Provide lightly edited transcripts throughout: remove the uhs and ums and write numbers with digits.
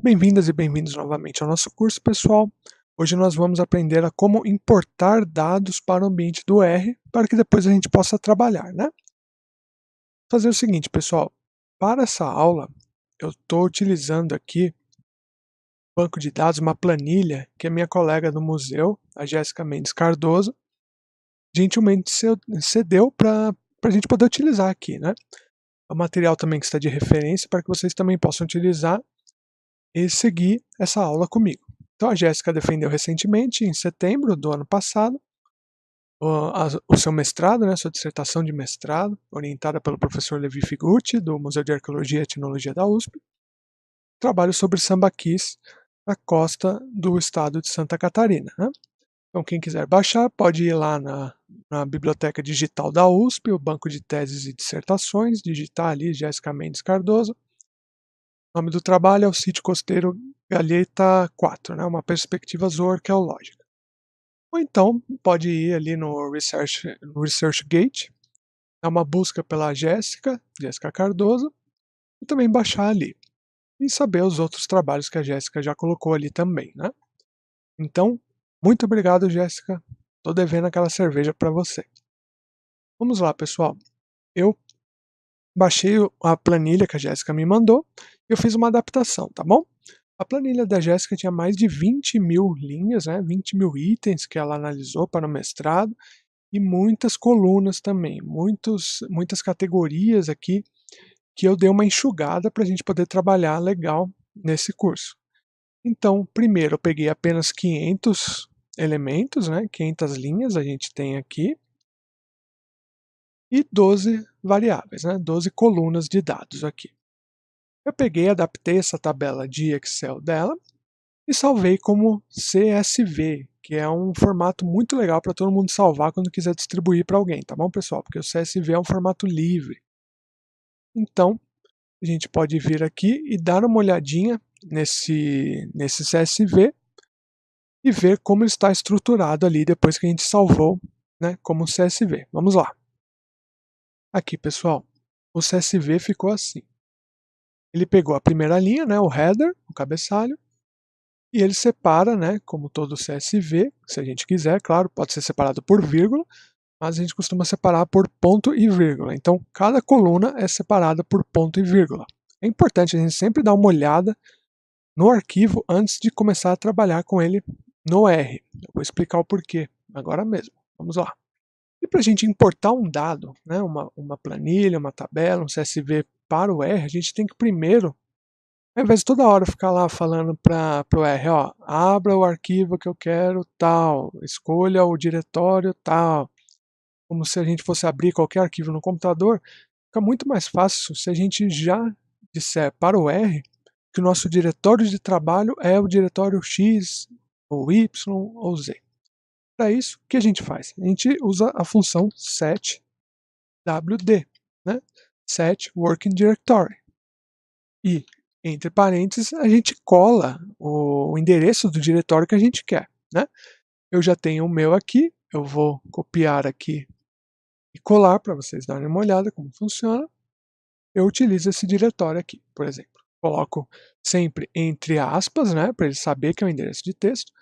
Bem-vindas e bem-vindos novamente ao nosso curso, pessoal. Hoje nós vamos aprender a como importar dados para o ambiente do R, para que depois a gente possa trabalhar, né? Fazer o seguinte, pessoal, para essa aula eu estou utilizando aqui um banco de dados, uma planilha que a minha colega do museu, a Jéssica Mendes Cardoso, gentilmente cedeu para a gente poder utilizar aqui, né? É um material também que está de referência para que vocês também possam utilizar e seguir essa aula comigo. Então a Jéssica defendeu recentemente, em setembro do ano passado, o seu mestrado, né, sua dissertação de mestrado, orientada pelo professor Levi Figucci, do Museu de Arqueologia e Etnologia da USP, trabalho sobre sambaquis na costa do estado de Santa Catarina. Né? Então quem quiser baixar pode ir lá na biblioteca digital da USP, o banco de teses e dissertações, digitar ali Jéssica Mendes Cardoso. O nome do trabalho é o Sítio Costeiro Galheta 4, né, uma perspectiva zooarqueológica. Ou então pode ir ali no ResearchGate, dar uma busca pela Jéssica Cardoso, e também baixar ali. E saber os outros trabalhos que a Jéssica já colocou ali também, né? Então, muito obrigado, Jéssica. Tô devendo aquela cerveja para você. Vamos lá, pessoal. Eu baixei a planilha que a Jéssica me mandou e eu fiz uma adaptação, tá bom? A planilha da Jéssica tinha mais de 20.000 linhas, né, 20.000 itens que ela analisou para o mestrado e muitas colunas também, muitas categorias aqui que eu dei uma enxugada para a gente poder trabalhar legal nesse curso. Então, primeiro eu peguei apenas 500 elementos, né, 500 linhas a gente tem aqui, e 12 variáveis, né, 12 colunas de dados aqui. Eu peguei, adaptei essa tabela de Excel dela e salvei como CSV, que é um formato muito legal para todo mundo salvar quando quiser distribuir para alguém, tá bom, pessoal? Porque o CSV é um formato livre. Então, a gente pode vir aqui e dar uma olhadinha nesse CSV e ver como ele está estruturado ali depois que a gente salvou, né, como CSV. Vamos lá. Aqui, pessoal, o CSV ficou assim. Ele pegou a primeira linha, né, o header, o cabeçalho, e ele separa, né, como todo CSV, se a gente quiser, claro, pode ser separado por vírgula, mas a gente costuma separar por ponto e vírgula. Então, cada coluna é separada por ponto e vírgula. É importante a gente sempre dar uma olhada no arquivo antes de começar a trabalhar com ele no R. Eu vou explicar o porquê agora mesmo. Vamos lá. E para a gente importar um dado, né, uma planilha, uma tabela, um CSV para o R, a gente tem que primeiro, ao invés de toda hora ficar lá falando para o R, ó, abra o arquivo que eu quero tal, escolha o diretório tal, como se a gente fosse abrir qualquer arquivo no computador, fica muito mais fácil se a gente já disser para o R que o nosso diretório de trabalho é o diretório X, ou Y, ou Z. Para isso, o que a gente faz? A gente usa a função setwd, né? Set Working Directory. E, entre parênteses, a gente cola o endereço do diretório que a gente quer, né? Eu já tenho o meu aqui, eu vou copiar aqui e colar para vocês darem uma olhada como funciona. Eu utilizo esse diretório aqui, por exemplo. Coloco sempre entre aspas, né, para ele saber que é o endereço de texto.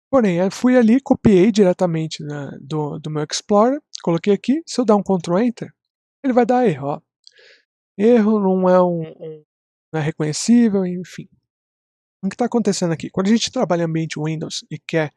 Porém, eu fui ali, copiei diretamente do meu Explorer, coloquei aqui. Se eu dar um Ctrl Enter, ele vai dar erro. Ó. Erro não é não é reconhecível, enfim. O que está acontecendo aqui? Quando a gente trabalha em ambiente Windows e quer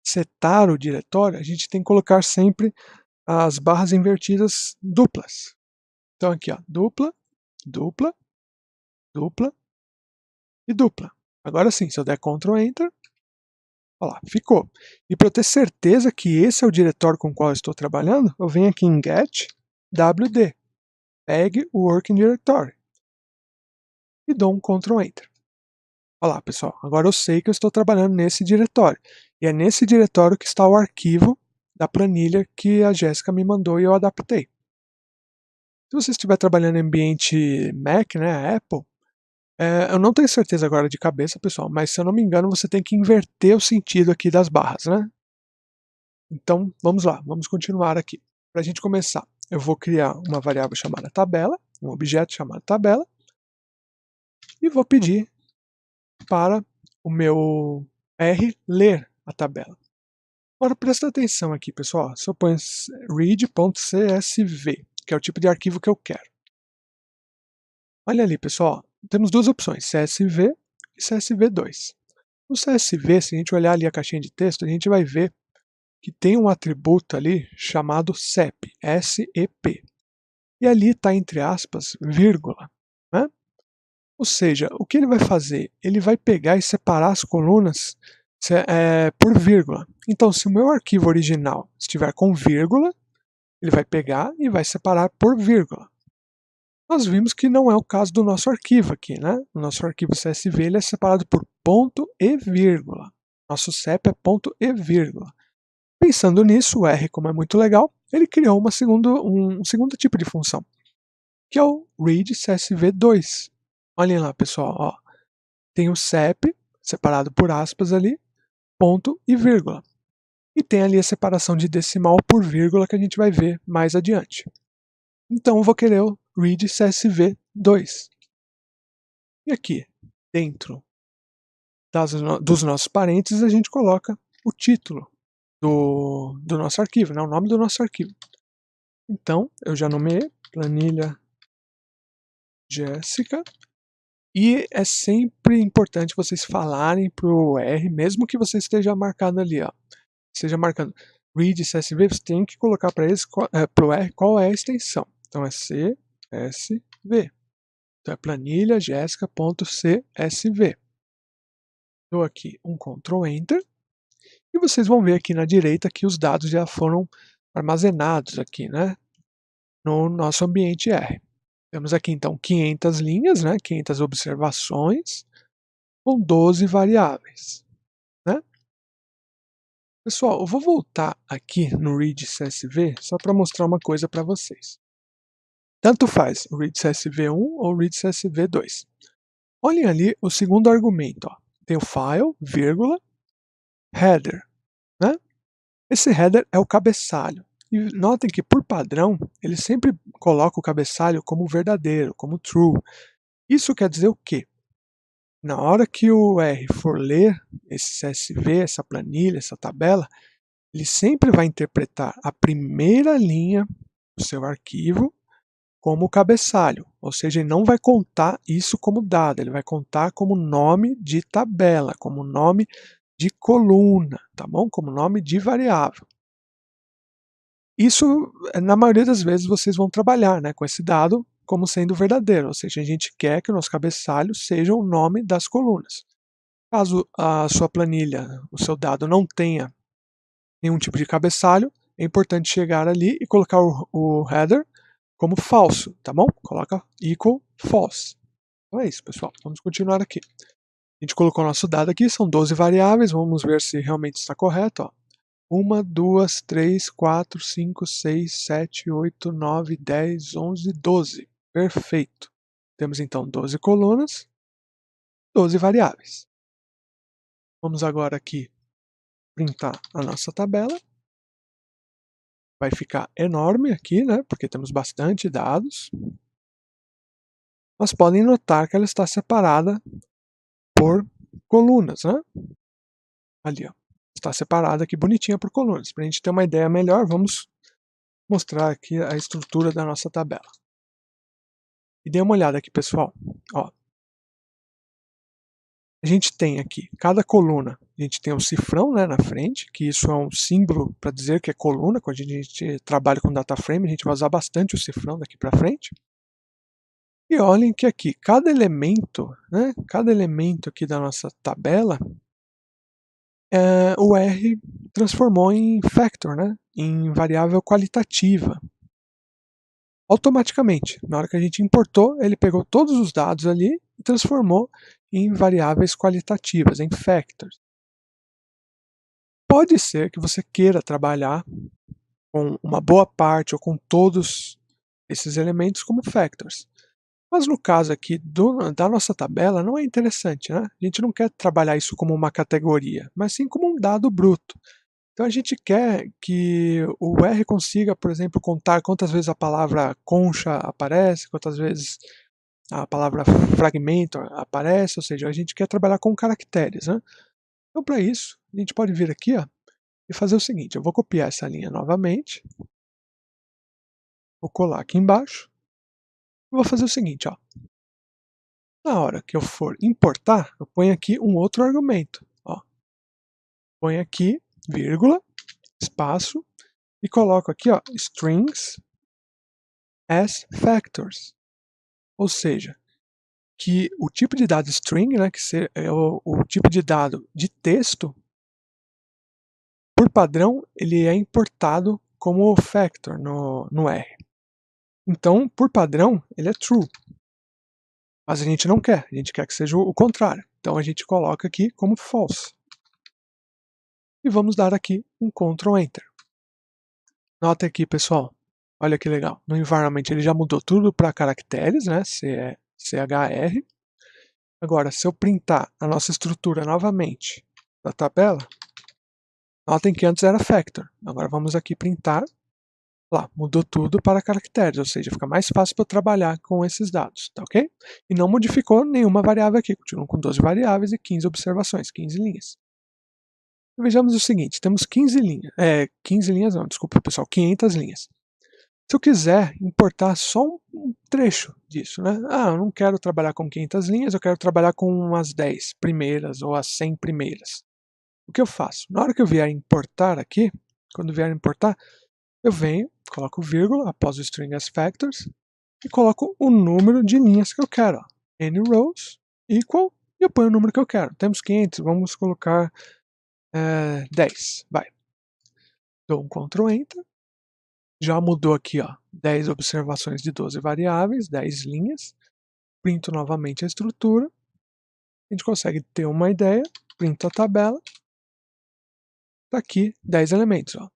setar o diretório, a gente tem que colocar sempre as barras invertidas duplas. Então aqui, ó, dupla, dupla, dupla e dupla. Agora sim, se eu der Ctrl Enter, olha lá, ficou. E para eu ter certeza que esse é o diretório com o qual eu estou trabalhando, eu venho aqui em Get WD, pegue o Working Directory e dou um Ctrl Enter. Olha lá, pessoal, agora eu sei que eu estou trabalhando nesse diretório. E é nesse diretório que está o arquivo da planilha que a Jéssica me mandou e eu adaptei. Se você estiver trabalhando em ambiente Mac, né, Apple, eu não tenho certeza agora de cabeça, pessoal, mas se eu não me engano, você tem que inverter o sentido aqui das barras, né? Então, vamos lá, vamos continuar aqui. Para a gente começar, eu vou criar uma variável chamada tabela, um objeto chamado tabela, e vou pedir para o meu R ler a tabela. Agora presta atenção aqui, pessoal. Se eu ponho read.csv, que é o tipo de arquivo que eu quero. Olha ali, pessoal. Temos duas opções, CSV e CSV2. No CSV, se a gente olhar ali a caixinha de texto, a gente vai ver que tem um atributo ali chamado SEP, S-E-P. E ali está, entre aspas, vírgula. Né? Ou seja, o que ele vai fazer? Ele vai pegar e separar as colunas por vírgula. Então, se o meu arquivo original estiver com vírgula, ele vai pegar e vai separar por vírgula. Nós vimos que não é o caso do nosso arquivo aqui, né? O nosso arquivo CSV ele é separado por ponto e vírgula. Nosso CEP é ponto e vírgula. Pensando nisso, o R, como é muito legal, ele criou um segundo tipo de função, que é o read CSV2. Olhem lá, pessoal, ó. Tem o CEP, separado por aspas ali, ponto e vírgula. E tem ali a separação de decimal por vírgula que a gente vai ver mais adiante. Então eu vou querer o read CSV2. E aqui, dentro dos nossos parênteses, a gente coloca o título do nosso arquivo, né? O nome do nosso arquivo. Então, eu já nomeei planilha Jéssica. E é sempre importante vocês falarem para o R, mesmo que você esteja marcando ali, ó. Esteja marcando read CSV, você tem que colocar para o R qual é a extensão. Então é CSV. Então é planilha jéssica.csv. Dou aqui um Ctrl Enter. E vocês vão ver aqui na direita que os dados já foram armazenados aqui, né? No nosso ambiente R. Temos aqui então 500 linhas, né? 500 observações, com 12 variáveis. Né? Pessoal, eu vou voltar aqui no read CSV só para mostrar uma coisa para vocês. Tanto faz o read CSV1 ou o read CSV2. Olhem ali o segundo argumento. Ó. Tem o file, vírgula, header. Né? Esse header é o cabeçalho. E notem que, por padrão, ele sempre coloca o cabeçalho como verdadeiro, como true. Isso quer dizer o quê? Na hora que o R for ler esse CSV, essa planilha, essa tabela, ele sempre vai interpretar a primeira linha do seu arquivo como cabeçalho, ou seja, ele não vai contar isso como dado, ele vai contar como nome de tabela, como nome de coluna, tá bom? Como nome de variável. Isso, na maioria das vezes, vocês vão trabalhar, né, com esse dado como sendo verdadeiro, ou seja, a gente quer que o nosso cabeçalho seja o nome das colunas. Caso a sua planilha, o seu dado não tenha nenhum tipo de cabeçalho, é importante chegar ali e colocar o header como falso, tá bom? Coloca equal false. Então é isso, pessoal. Vamos continuar aqui. A gente colocou o nosso dado aqui, são 12 variáveis, vamos ver se realmente está correto. Ó. 1, 2, 3, 4, 5, 6, 7, 8, 9, 10, 11, 12. Perfeito. Temos então 12 colunas, 12 variáveis. Vamos agora aqui printar a nossa tabela. Vai ficar enorme aqui, né? Porque temos bastante dados. Mas podem notar que ela está separada por colunas, né? Ali, ó. Está separada aqui bonitinha por colunas. Para a gente ter uma ideia melhor, vamos mostrar aqui a estrutura da nossa tabela. E dê uma olhada aqui, pessoal. Ó. A gente tem aqui, cada coluna, a gente tem um cifrão, né, na frente, que isso é um símbolo para dizer que é coluna. Quando a gente trabalha com data frame, a gente vai usar bastante o cifrão daqui para frente. E olhem que aqui, cada elemento, né, cada elemento aqui da nossa tabela, o R transformou em factor, né, em variável qualitativa. Automaticamente, na hora que a gente importou, ele pegou todos os dados ali e transformou em variáveis qualitativas, em factors. Pode ser que você queira trabalhar com uma boa parte ou com todos esses elementos como factors. Mas no caso aqui da nossa tabela não é interessante, né? A gente não quer trabalhar isso como uma categoria, mas sim como um dado bruto. Então a gente quer que o R consiga, por exemplo, contar quantas vezes a palavra concha aparece, quantas vezes a palavra fragmento aparece, ou seja, a gente quer trabalhar com caracteres, né? Então, para isso, a gente pode vir aqui, ó, e fazer o seguinte: eu vou copiar essa linha novamente, vou colar aqui embaixo, e vou fazer o seguinte, ó. Na hora que eu for importar, eu ponho aqui um outro argumento, ó. Ponho aqui, vírgula, espaço, e coloco aqui, ó, strings as factors, ou seja, que o tipo de dado string, né, que é o tipo de dado de texto, por padrão, ele é importado como factor no R. Então, por padrão, ele é true. Mas a gente não quer, a gente quer que seja o contrário. Então, a gente coloca aqui como false. E vamos dar aqui um Ctrl Enter. Nota aqui, pessoal. Olha que legal. No environment ele já mudou tudo para caracteres, né? CHR. Agora, se eu printar a nossa estrutura novamente da tabela, notem que antes era factor. Agora vamos aqui printar. Lá, mudou tudo para caracteres, ou seja, fica mais fácil para eu trabalhar com esses dados, tá ok? E não modificou nenhuma variável aqui, continuam com 12 variáveis e 15 observações, 15 linhas. E vejamos o seguinte, temos 15 linhas, 15 linhas não, desculpa pessoal, 500 linhas. Se eu quiser importar só um trecho disso, né? Ah, eu não quero trabalhar com 500 linhas, eu quero trabalhar com as 10 primeiras ou as 100 primeiras. O que eu faço? Na hora que eu vier importar aqui, quando vier importar, eu venho, coloco vírgula após o string as factors e coloco o número de linhas que eu quero. Ó. N rows equal e eu ponho o número que eu quero. Temos 500, vamos colocar 10. Vai. Dou um Ctrl Enter. Já mudou aqui, ó, 10 observações de 12 variáveis, 10 linhas. Printo novamente a estrutura. A gente consegue ter uma ideia. Printo a tabela. Está aqui 10 elementos, ó,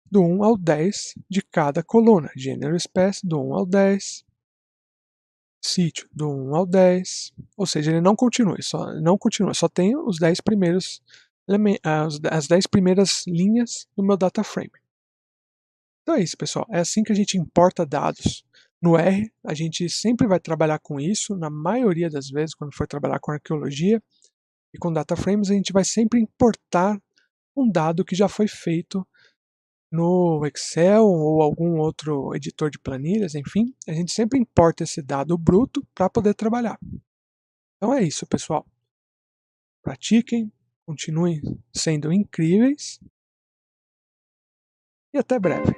do 1 ao 10 de cada coluna. Gênero, espécie, do 1 ao 10. Sítio, do 1 ao 10. Ou seja, ele não continua, só tem os 10 primeiros as 10 primeiras linhas do meu data frame. Então é isso, pessoal. É assim que a gente importa dados. No R, a gente sempre vai trabalhar com isso, na maioria das vezes, quando for trabalhar com arqueologia e com data frames, a gente vai sempre importar um dado que já foi feito no Excel ou algum outro editor de planilhas, enfim, a gente sempre importa esse dado bruto para poder trabalhar. Então é isso, pessoal. Pratiquem, continuem sendo incríveis e até breve.